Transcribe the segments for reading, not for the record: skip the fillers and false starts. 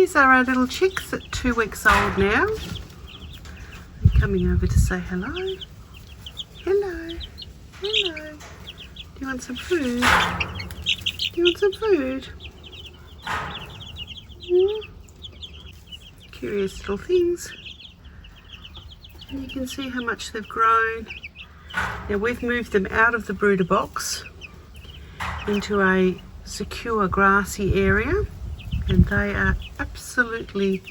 These are our little chicks at 2 weeks old now. I'm coming over to say hello. Hello. Hello. Do you want some food? Do you want some food? Curious little things. And you can see how much they've grown. Now we've moved them out of the brooder box into a secure grassy area, and they are absolutely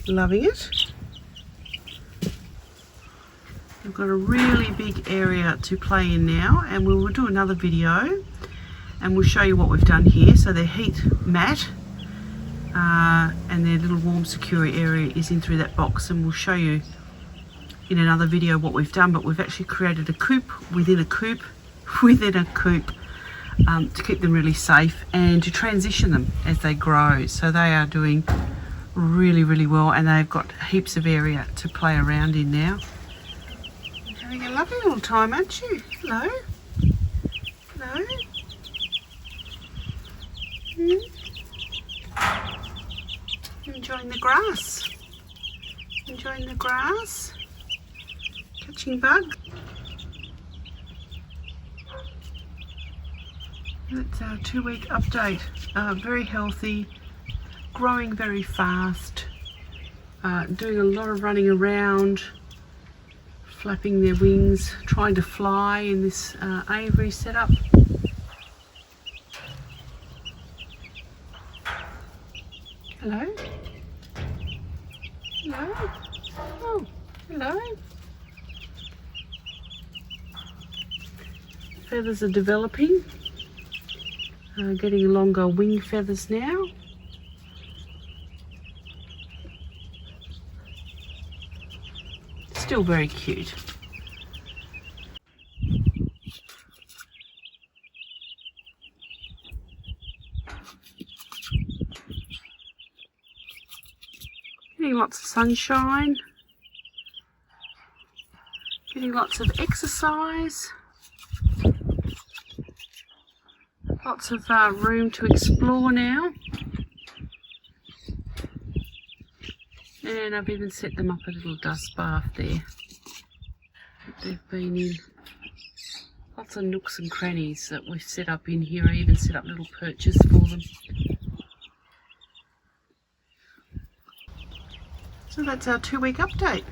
loving it. We've got a really big area to play in now, and we will do another video and we'll show you what we've done here. So their heat mat and their little warm secure area is in through that box, and we'll show you in another video what we've done. But we've actually created a coop within a coop within a coop to keep them really safe and to transition them as they grow. So they are doing really well, and they've got heaps of area to play around in now. You're having a lovely little time, aren't you? Hello? Hello? Enjoying the grass? Enjoying the grass? Catching bugs? That's our 2-week update. Very healthy, growing very fast, doing a lot of running around, flapping their wings, trying to fly in this aviary setup. Hello? Hello? Oh, hello. Feathers are developing. Getting longer wing feathers now. Still very cute. Getting lots of sunshine. Getting lots of exercise. Lots of room to explore now. And I've even set them up a little dust bath there that they've been in. Lots of nooks and crannies that we've set up in here. I even set up little perches for them. So that's our 2-week update.